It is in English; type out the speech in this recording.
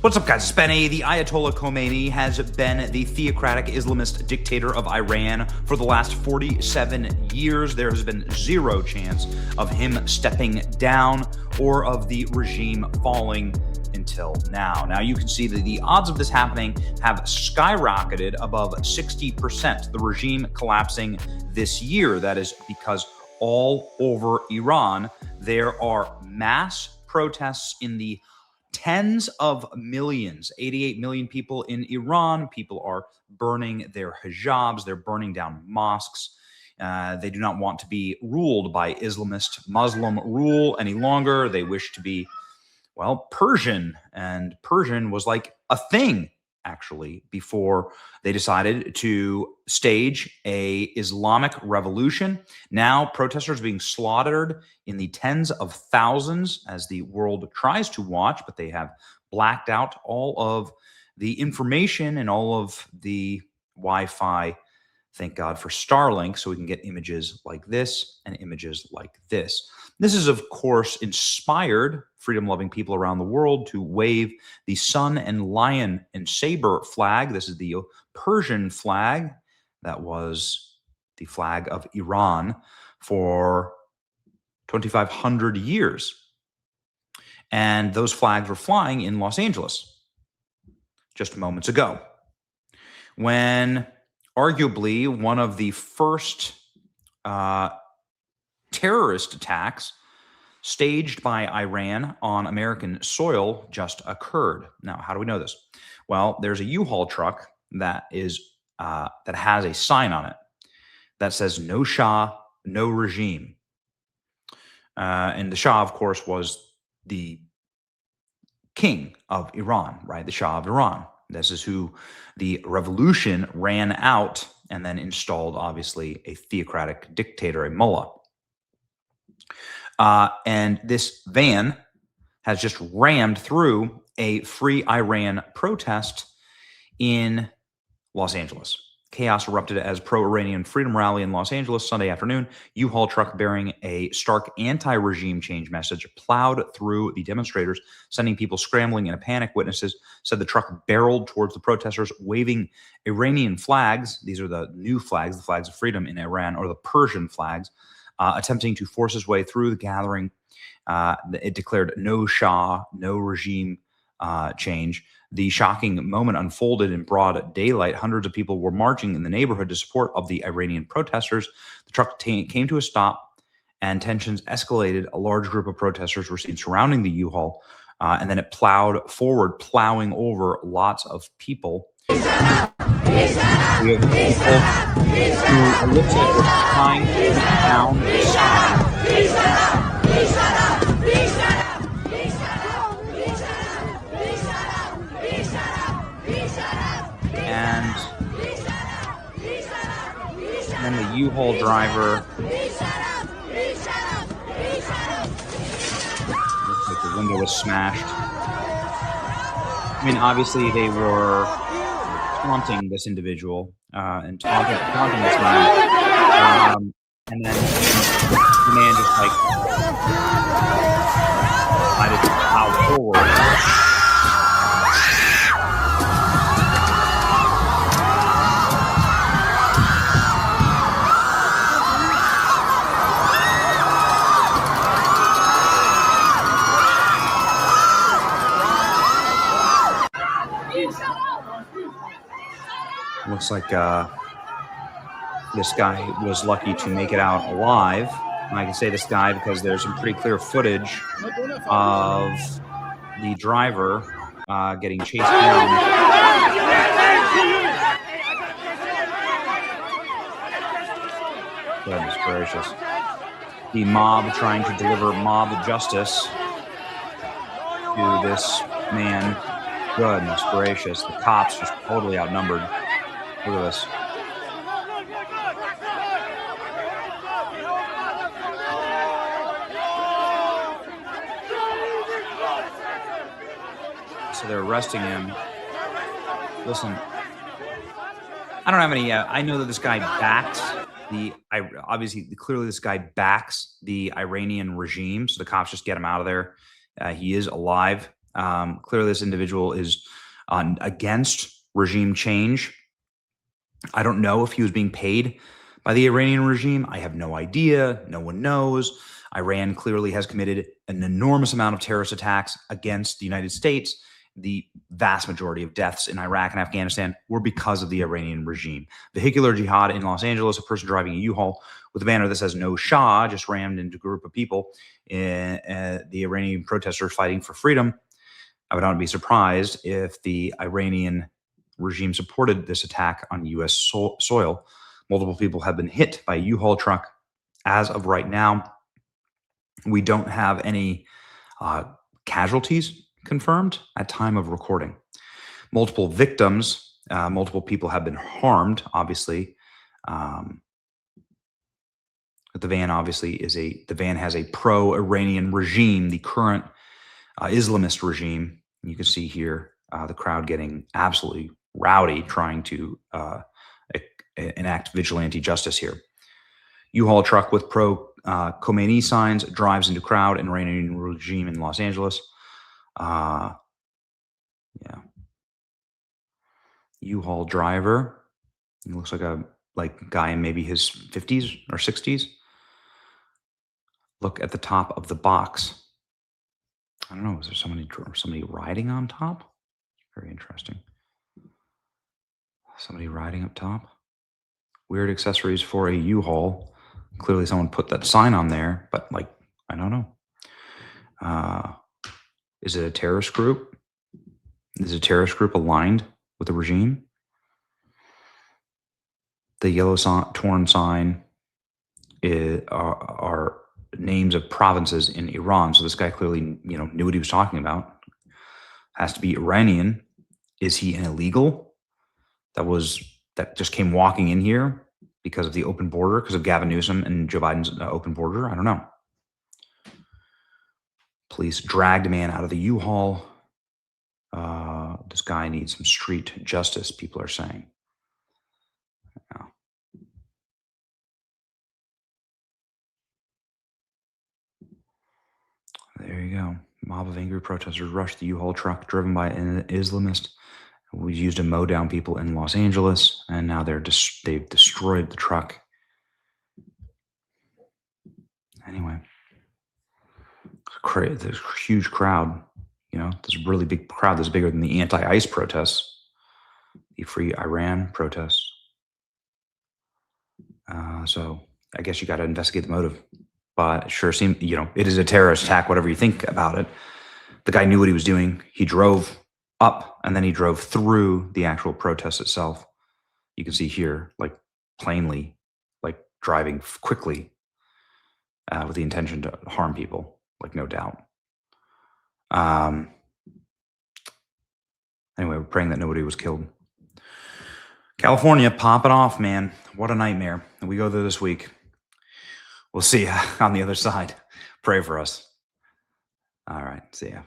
What's up, guys? It's Benny. The Ayatollah Khomeini has been the theocratic Islamist dictator of Iran for the last 47 years. There has been zero chance of him stepping down or of the regime falling until now. Now, you can see that the odds of this happening have skyrocketed above 60%. The regime collapsing this year. That is because all over Iran, there are mass protests in the tens of millions, 88 million people in Iran. People are burning their hijabs. They're burning down mosques. They do not want to be ruled by Islamist Muslim rule any longer. They wish to be, well, Persian. And Persian was like a thing, actually, before they decided to stage a Islamic revolution. Now protesters are being slaughtered in the tens of thousands as the world tries to watch, but they have blacked out all of the information and all of the Wi-Fi. Thank God for Starlink, so we can get images like this and images like this. This is, of course, inspired freedom-loving people around the world to wave the sun and lion and saber flag. This is the Persian flag. That was the flag of Iran for 2,500 years. And those flags were flying in Los Angeles just moments ago, when arguably one of the first terrorist attacks staged by Iran on American soil just occurred. Now, how do we know this? Well, there's a U-Haul truck that has a sign on it that says "No Shah, no regime." And the Shah, of course, was the king of Iran, right? The Shah of Iran. This is who the revolution ran out and then installed, obviously, a theocratic dictator, a mullah. And this van has just rammed through a Free Iran protest in Los Angeles. Chaos erupted as pro-Iranian freedom rally in Los Angeles Sunday afternoon. U-Haul truck bearing a stark anti-regime change message plowed through the demonstrators, sending people scrambling in a panic. Witnesses said the truck barreled towards the protesters, waving Iranian flags. These are the new flags, the flags of freedom in Iran, or the Persian flags, attempting to force his way through the gathering. It declared "No Shah, no regime change." The shocking moment unfolded in broad daylight. Hundreds of people were marching in the neighborhood to support of the Iranian protesters. The truck came to a stop and tensions escalated. A large group of protesters were seen surrounding the U-Haul, and then it plowed forward, plowing over lots of people. We have people who looks like they're tying down the sign. And then the U-Haul driver, looks like the window was smashed. I mean, obviously they were taunting this individual and taunting this man. And then the man just like decided to plow forward. Looks like this guy was lucky to make it out alive. And I can say this guy because there's some pretty clear footage of the driver getting chased down. Goodness gracious. The mob trying to deliver mob justice to this man. Goodness gracious. The cops just totally outnumbered. Look at this. So they're arresting him. Listen, I don't have any, I know that this guy backs clearly this guy backs the Iranian regime, so the cops just get him out of there. He is alive. Clearly, this individual is against regime change. I don't know if he was being paid by the Iranian regime. I have no idea. No one knows. Iran clearly has committed an enormous amount of terrorist attacks against the United States. The vast majority of deaths in Iraq and Afghanistan were because of the Iranian regime. Vehicular jihad in Los Angeles, a person driving a U-Haul with a banner that says "No Shah" just rammed into a group of people, the Iranian protesters fighting for freedom. I would not be surprised if the Iranian regime supported this attack on U.S. soil. Multiple people have been hit by a U-Haul truck. As of right now, we don't have any casualties confirmed at time of recording. Multiple victims, multiple people have been harmed, obviously. But the van obviously the van has a pro-Iranian regime, the current Islamist regime. You can see here the crowd getting absolutely rowdy, trying to enact vigilante justice here. U-Haul truck with pro-Khomeini signs drives into crowd in Iranian regime in Los Angeles. Yeah. U-Haul driver. He looks like a guy in maybe his 50s or 60s. Look at the top of the box. I don't know. Is there somebody riding on top? Very interesting. Somebody riding up top. Weird accessories for a U-Haul. Clearly someone put that sign on there, but I don't know. Is it a terrorist group? Is a terrorist group aligned with the regime? The yellow torn sign are names of provinces in Iran. So this guy clearly, knew what he was talking about. Has to be Iranian. Is he an illegal that just came walking in here because of the open border, because of Gavin Newsom and Joe Biden's open border? I don't know. Police dragged a man out of the U-Haul. This guy needs some street justice, people are saying. Yeah. There you go. Mob of angry protesters rushed the U-Haul truck driven by an Islamist who used to mow down people in Los Angeles, and now they've destroyed the truck. Anyway, there's a huge crowd. There's a really big crowd that's bigger than the anti-ICE protests, the Free Iran protests. So I guess you got to investigate the motive. But it sure seemed, it is a terrorist attack, whatever you think about it. The guy knew what he was doing. He drove up and then he drove through the actual protest itself. You can see here, plainly, driving quickly with the intention to harm people, no doubt. Anyway, we're praying that nobody was killed. California, popping off, man. What a nightmare. We go there this week. We'll see you on the other side. Pray for us. All right. See ya.